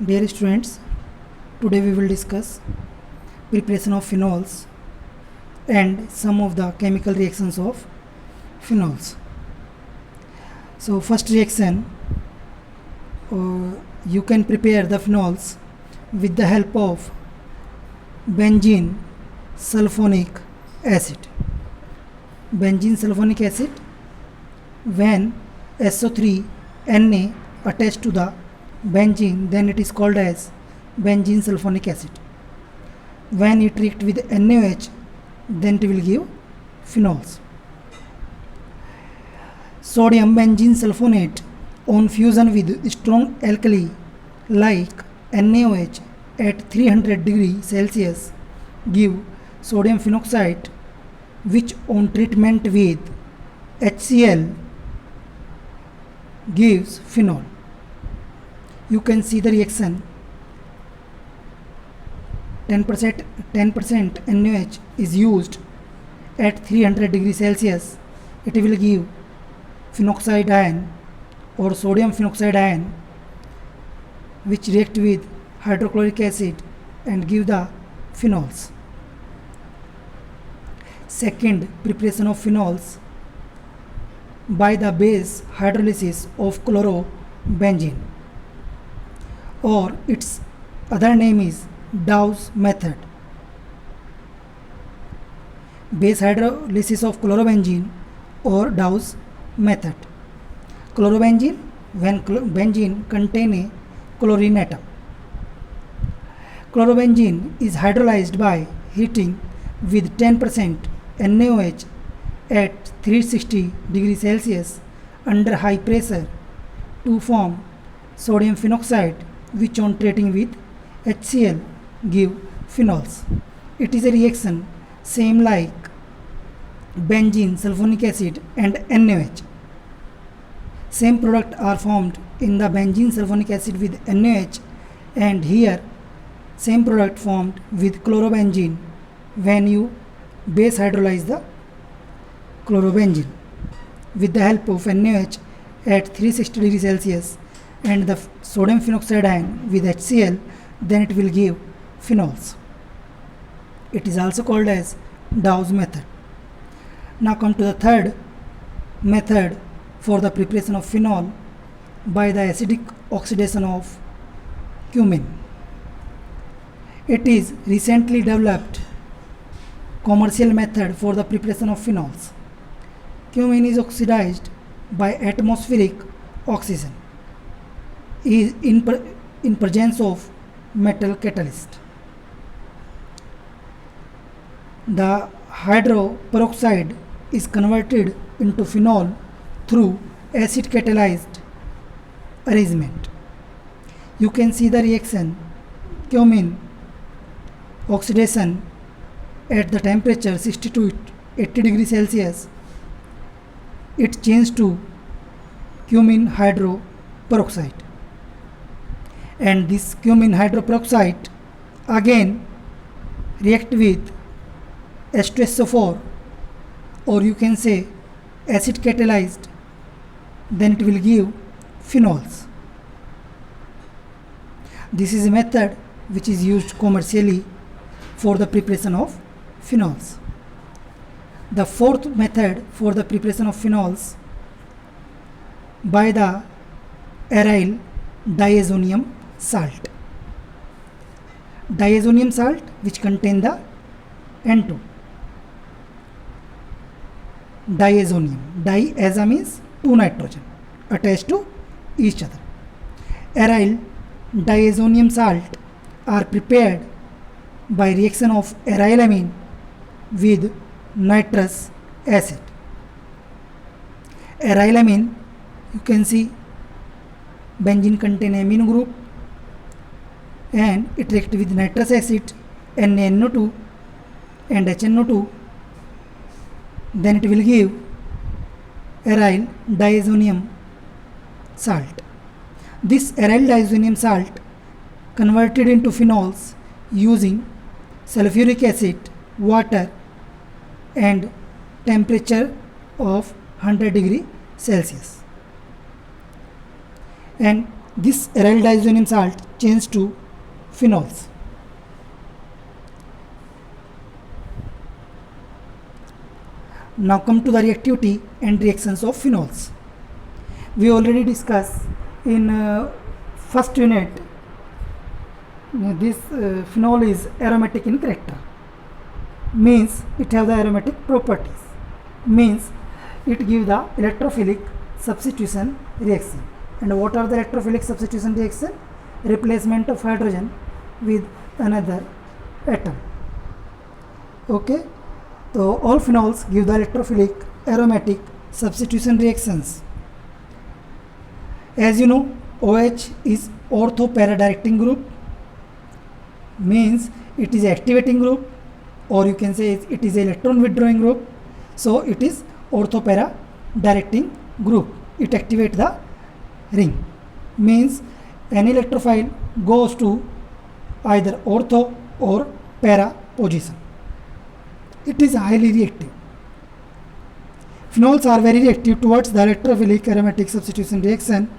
Dear students, today we will discuss preparation of phenols and some of the chemical reactions of phenols. So first reaction, you can prepare the phenols with the help of benzene sulfonic acid. Benzene sulfonic acid, when SO3 Na attached to the benzene, then it is called as benzene sulfonic acid. When it react with NaOH, then it will give phenols. Sodium benzene sulfonate on fusion with strong alkali like NaOH at 300 degrees Celsius give sodium phenoxide, which on treatment with HCl gives phenol. You can see the reaction. 10% NaOH is used at 300 degrees Celsius. It will give phenoxide ion or sodium phenoxide ion, which react with hydrochloric acid and give the phenols. Second, preparation of phenols by the base hydrolysis of chlorobenzene, or its other name is Dawes method. Base hydrolysis of chlorobenzene or Dawes method. Chlorobenzene, when benzene contain a chlorine atom. Chlorobenzene is hydrolyzed by heating with 10% NaOH at 360 degrees Celsius under high pressure to form sodium phenoxide, which on treating with HCl give phenols. It is a reaction same like benzene sulfonic acid and NaOH. Same product are formed in the benzene sulfonic acid with NaOH, and here same product formed with chlorobenzene when you base hydrolyze the chlorobenzene with the help of NaOH at 360 degrees Celsius and the sodium phenoxide ion with HCl, then it will give phenols. It is also called as Dawes method. Now come to the third method for the preparation of phenol by the acidic oxidation of cumene. It is recently developed commercial method for the preparation of phenols. Cumene is oxidized by atmospheric oxygen is in presence of metal catalyst. The hydroperoxide is converted into phenol through acid catalyzed arrangement. You can see the reaction cumene oxidation at the temperature 60 to 80 degrees Celsius. It changed to cumene hydroperoxide, and this cumene hydroperoxide again react with H2SO4, or you can say acid catalyzed, then it will give phenols. This is a method which is used commercially for the preparation of phenols. The fourth method for the preparation of phenols by the aryl diazonium salt. Diazonium salt, which contain the N2. Diazonium, diaza means two nitrogen attached to each other. Aryl diazonium salt are prepared by reaction of arylamine with nitrous acid. Arylamine, you can see benzene contain amino group and it react with nitrous acid NaNO2 and HNO2, then it will give aryl diazonium salt. This aryl diazonium salt converted into phenols using sulfuric acid, water and temperature of 100 degree Celsius. And this aryl diazonium salt changes to phenols. Now come to the reactivity and reactions of phenols. We already discussed in first unit this phenol is aromatic in character, means it has the aromatic properties, means it gives the electrophilic substitution reaction. And what are the electrophilic substitution reaction? Replacement of hydrogen with another atom. Okay, so all phenols give the electrophilic aromatic substitution reactions. As you know, OH is ortho para directing group, means it is activating group, or you can say it is electron withdrawing group. So it is ortho para directing group. It activates the ring, means an electrophile goes to either ortho or para position. It is highly reactive. Phenols are very reactive towards the electrophilic aromatic substitution reaction.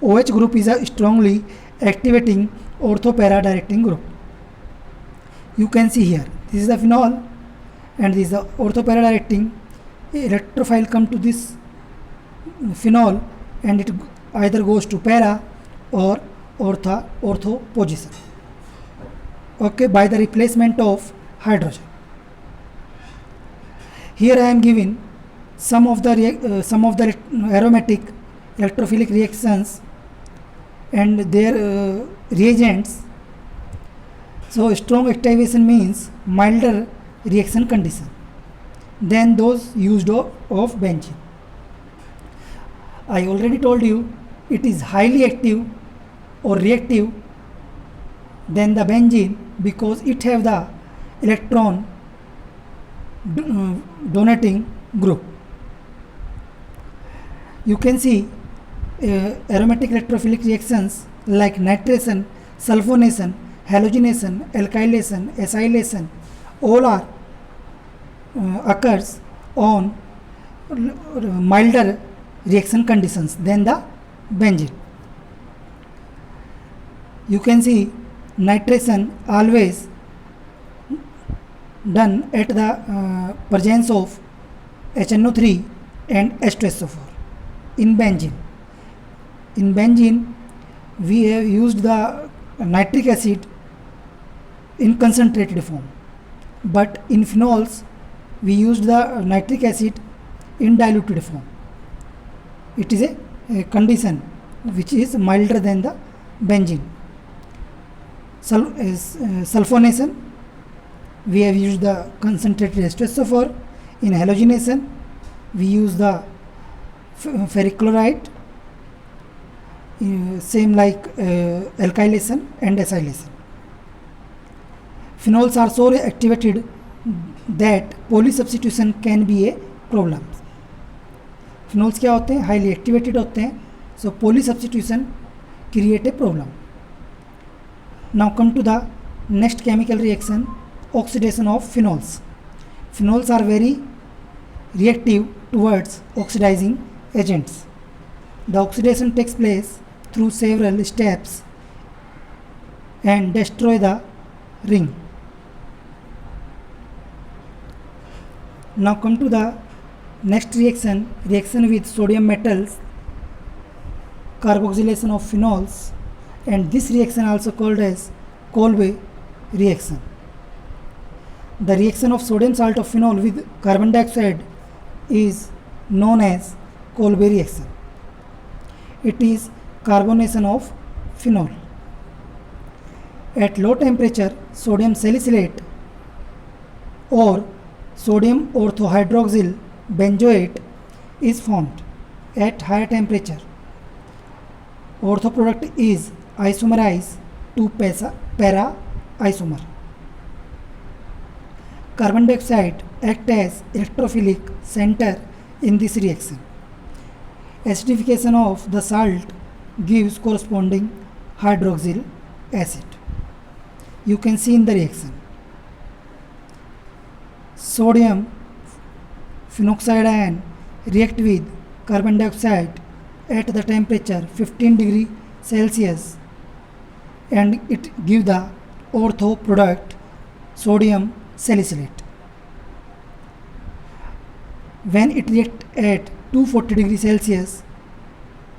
OH group is a strongly activating ortho para directing group. You can see here, this is the phenol and this is the ortho para directing. Electrophile come to this phenol and it either goes to para or ortho position, okay, by the replacement of hydrogen. Here I am giving some of the aromatic electrophilic reactions and their reagents. So strong activation means milder reaction condition than those used of benzene. I already told you it is highly active or reactive than the benzene because it have the electron donating group. You can see aromatic electrophilic reactions like nitration, sulfonation, halogenation, alkylation, acylation, all are occurs on milder reaction conditions than the benzene. You can see nitration always done at the presence of HNO3 and H2SO4 in benzene. In benzene, we have used the nitric acid in concentrated form, but in phenols we used the nitric acid in diluted form. It is a condition which is milder than the benzene. Sulfonation, we have used the concentrated H2SO4. In halogenation, we use the ferric chloride, same like alkylation and acylation. Phenols are so activated that polysubstitution can be a problem. Phenols क्या होते हैं? Highly activated होते हैं, so polysubstitution create a problem. Now come to the next chemical reaction, oxidation of phenols. Phenols are very reactive towards oxidizing agents. The oxidation takes place through several steps and destroy the ring. Now come to the next reaction with sodium metals, carboxylation of phenols, and this reaction also called as Kolbe reaction. The reaction of sodium salt of phenol with carbon dioxide is known as Kolbe reaction. It is carbonation of phenol. At low temperature, sodium salicylate or sodium orthohydroxyl benzoate is formed. At higher temperature, ortho product is isomerized to para isomer. Carbon dioxide acts as electrophilic center in this reaction. Acidification of the salt gives corresponding hydroxyl acid. You can see in the reaction. Sodium phenoxide ion react with carbon dioxide at the temperature 15 degree Celsius and it give the ortho product sodium salicylate. When it react at 240 degrees Celsius,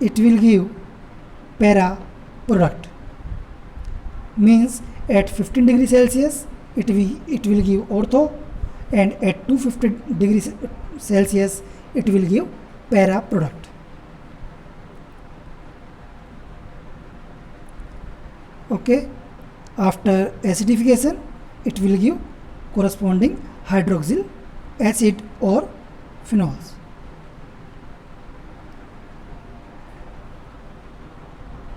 it will give para product. Means at 15 degrees Celsius it will give ortho, and at 250 degrees Celsius it will give para product. Okay, after acidification it will give corresponding hydroxyl acid or phenols.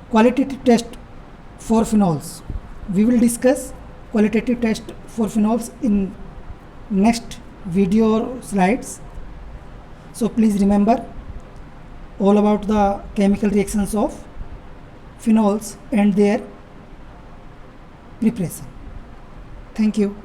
Qualitative test for phenols. We will discuss qualitative test for phenols in next video or slides. So please remember all about the chemical reactions of phenols and their preparation. Thank you.